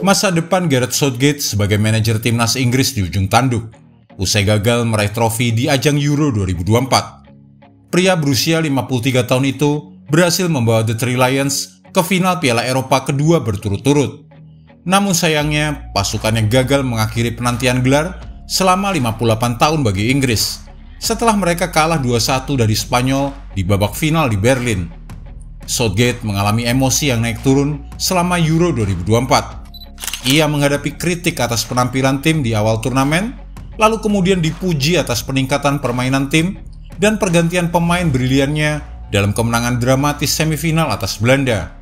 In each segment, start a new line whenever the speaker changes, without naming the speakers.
Masa depan Gareth Southgate sebagai manajer timnas Inggris di ujung tanduk, usai gagal meraih trofi di ajang Euro 2024. Pria berusia 53 tahun itu berhasil membawa The Three Lions ke final Piala Eropa kedua berturut-turut. Namun sayangnya, pasukannya gagal mengakhiri penantian gelar selama 58 tahun bagi Inggris, setelah mereka kalah 2-1 dari Spanyol di babak final di Berlin. Southgate mengalami emosi yang naik turun selama Euro 2024. Ia menghadapi kritik atas penampilan tim di awal turnamen, lalu kemudian dipuji atas peningkatan permainan tim dan pergantian pemain briliannya dalam kemenangan dramatis semifinal atas Belanda.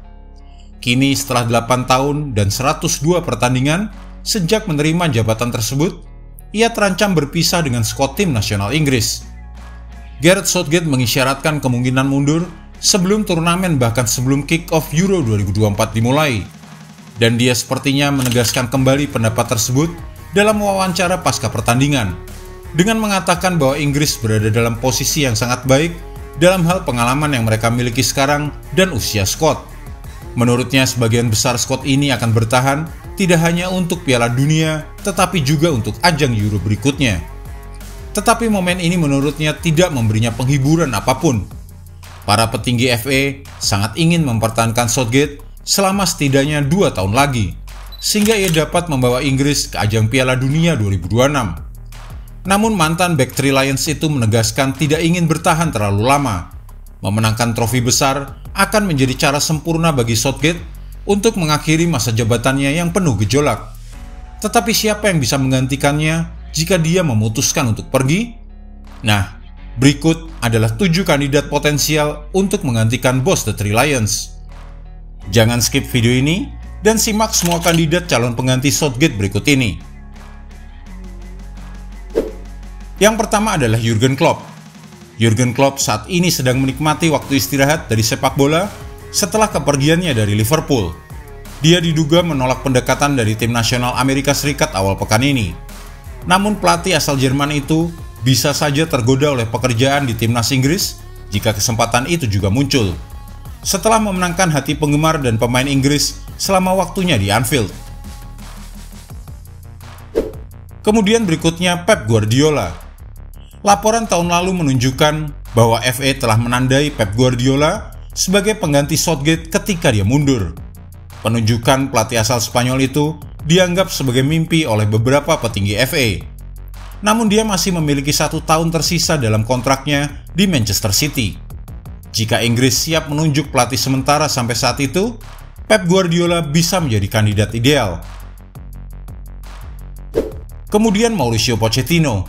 Kini setelah 8 tahun dan 102 pertandingan sejak menerima jabatan tersebut, ia terancam berpisah dengan skuad tim nasional Inggris. Gareth Southgate mengisyaratkan kemungkinan mundur sebelum turnamen bahkan sebelum kick-off Euro 2024 dimulai. Dan dia sepertinya menegaskan kembali pendapat tersebut dalam wawancara pasca pertandingan, dengan mengatakan bahwa Inggris berada dalam posisi yang sangat baik dalam hal pengalaman yang mereka miliki sekarang dan usia skuad. Menurutnya sebagian besar skuad ini akan bertahan tidak hanya untuk Piala Dunia, tetapi juga untuk ajang Euro berikutnya. Tetapi momen ini menurutnya tidak memberinya penghiburan apapun. Para petinggi FA sangat ingin mempertahankan Southgate selama setidaknya 2 tahun lagi, sehingga ia dapat membawa Inggris ke ajang Piala Dunia 2026. Namun mantan bek Three Lions itu menegaskan tidak ingin bertahan terlalu lama. Memenangkan trofi besar akan menjadi cara sempurna bagi Southgate untuk mengakhiri masa jabatannya yang penuh gejolak. Tetapi siapa yang bisa menggantikannya jika dia memutuskan untuk pergi? Nah, berikut adalah 7 kandidat potensial untuk menggantikan bos The Three Lions. Jangan skip video ini dan simak semua kandidat calon pengganti Southgate berikut ini. Yang pertama adalah Jurgen Klopp. Jurgen Klopp saat ini sedang menikmati waktu istirahat dari sepak bola setelah kepergiannya dari Liverpool. Dia diduga menolak pendekatan dari tim nasional Amerika Serikat awal pekan ini. Namun pelatih asal Jerman itu bisa saja tergoda oleh pekerjaan di timnas Inggris jika kesempatan itu juga muncul, setelah memenangkan hati penggemar dan pemain Inggris selama waktunya di Anfield. Kemudian berikutnya Pep Guardiola. Laporan tahun lalu menunjukkan bahwa FA telah menandai Pep Guardiola sebagai pengganti Southgate ketika dia mundur. Penunjukan pelatih asal Spanyol itu dianggap sebagai mimpi oleh beberapa petinggi FA. Namun dia masih memiliki 1 tahun tersisa dalam kontraknya di Manchester City. Jika Inggris siap menunjuk pelatih sementara sampai saat itu, Pep Guardiola bisa menjadi kandidat ideal. Kemudian Mauricio Pochettino.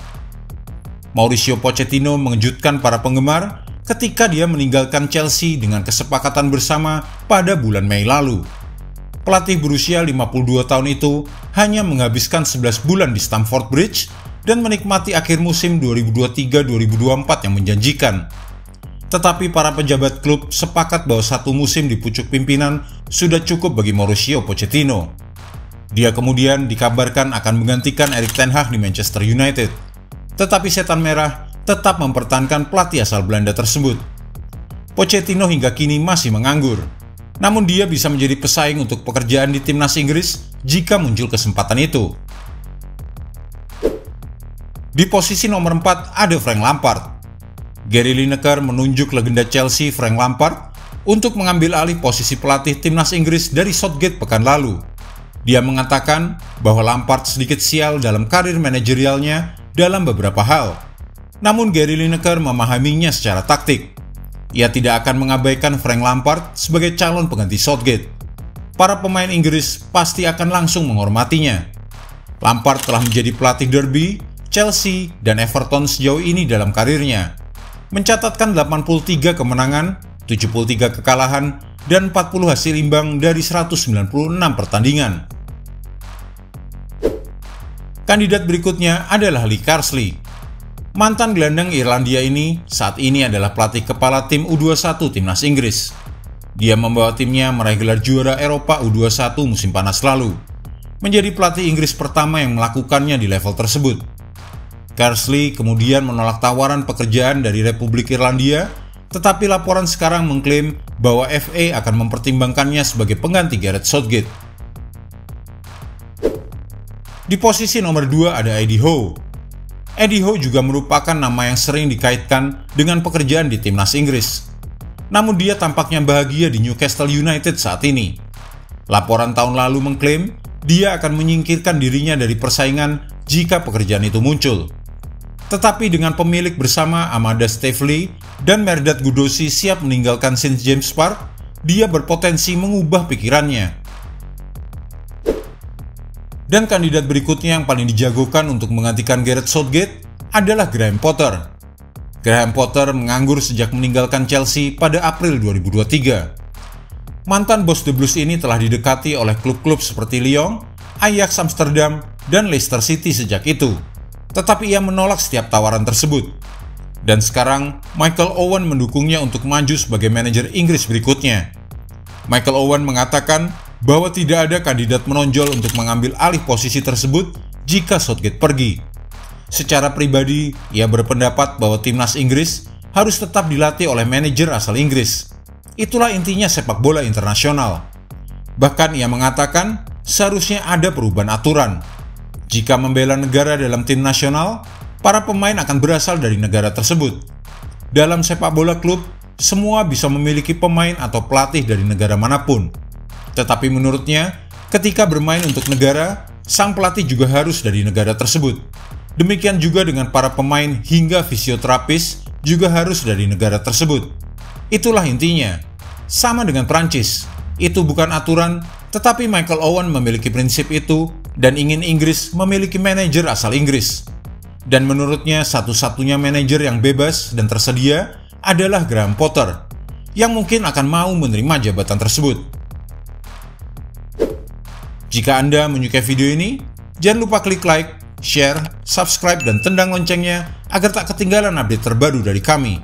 Mauricio Pochettino mengejutkan para penggemar ketika dia meninggalkan Chelsea dengan kesepakatan bersama pada bulan Mei lalu. Pelatih berusia 52 tahun itu hanya menghabiskan 11 bulan di Stamford Bridge dan menikmati akhir musim 2023-2024 yang menjanjikan. Tetapi para pejabat klub sepakat bahwa 1 musim di pucuk pimpinan sudah cukup bagi Mauricio Pochettino. Dia kemudian dikabarkan akan menggantikan Erik ten Hag di Manchester United. Tetapi setan merah tetap mempertahankan pelatih asal Belanda tersebut. Pochettino hingga kini masih menganggur. Namun dia bisa menjadi pesaing untuk pekerjaan di timnas Inggris jika muncul kesempatan itu. Di posisi nomor 4 ada Frank Lampard. Gary Lineker menunjuk legenda Chelsea Frank Lampard untuk mengambil alih posisi pelatih timnas Inggris dari Southgate pekan lalu. Dia mengatakan bahwa Lampard sedikit sial dalam karir manajerialnya dalam beberapa hal. Namun Gary Lineker memahaminya secara taktik. Ia tidak akan mengabaikan Frank Lampard sebagai calon pengganti Southgate. Para pemain Inggris pasti akan langsung menghormatinya. Lampard telah menjadi pelatih Derby, Chelsea, dan Everton sejauh ini dalam karirnya, mencatatkan 83 kemenangan, 73 kekalahan, dan 40 hasil imbang dari 196 pertandingan. Kandidat berikutnya adalah Lee Carsley. Mantan gelandang Irlandia ini saat ini adalah pelatih kepala tim U21 timnas Inggris. Dia membawa timnya meraih gelar juara Eropa U21 musim panas lalu, menjadi pelatih Inggris pertama yang melakukannya di level tersebut. Carsley kemudian menolak tawaran pekerjaan dari Republik Irlandia, tetapi laporan sekarang mengklaim bahwa FA akan mempertimbangkannya sebagai pengganti Gareth Southgate. Di posisi nomor 2 ada Eddie Howe. Eddie Howe juga merupakan nama yang sering dikaitkan dengan pekerjaan di timnas Inggris. Namun dia tampaknya bahagia di Newcastle United saat ini. Laporan tahun lalu mengklaim dia akan menyingkirkan dirinya dari persaingan jika pekerjaan itu muncul. Tetapi dengan pemilik bersama Amanda Staveley dan Mehrdad Gudosi siap meninggalkan St. James Park, dia berpotensi mengubah pikirannya. Dan kandidat berikutnya yang paling dijagokan untuk menggantikan Gareth Southgate adalah Graham Potter. Graham Potter menganggur sejak meninggalkan Chelsea pada April 2023. Mantan bos The Blues ini telah didekati oleh klub-klub seperti Lyon, Ajax Amsterdam, dan Leicester City sejak itu. Tetapi ia menolak setiap tawaran tersebut. Dan sekarang, Michael Owen mendukungnya untuk maju sebagai manajer Inggris berikutnya. Michael Owen mengatakan bahwa tidak ada kandidat menonjol untuk mengambil alih posisi tersebut jika Southgate pergi. Secara pribadi, ia berpendapat bahwa timnas Inggris harus tetap dilatih oleh manajer asal Inggris. Itulah intinya sepak bola internasional. Bahkan ia mengatakan seharusnya ada perubahan aturan. Jika membela negara dalam tim nasional, para pemain akan berasal dari negara tersebut. Dalam sepak bola klub, semua bisa memiliki pemain atau pelatih dari negara manapun. Tetapi menurutnya, ketika bermain untuk negara, sang pelatih juga harus dari negara tersebut. Demikian juga dengan para pemain hingga fisioterapis juga harus dari negara tersebut. Itulah intinya. Sama dengan Prancis, itu bukan aturan, tetapi Michael Owen memiliki prinsip itu dan ingin Inggris memiliki manajer asal Inggris. Dan menurutnya satu-satunya manajer yang bebas dan tersedia adalah Graham Potter, yang mungkin akan mau menerima jabatan tersebut. Jika Anda menyukai video ini, jangan lupa klik like, share, subscribe, dan tendang loncengnya agar tak ketinggalan update terbaru dari kami.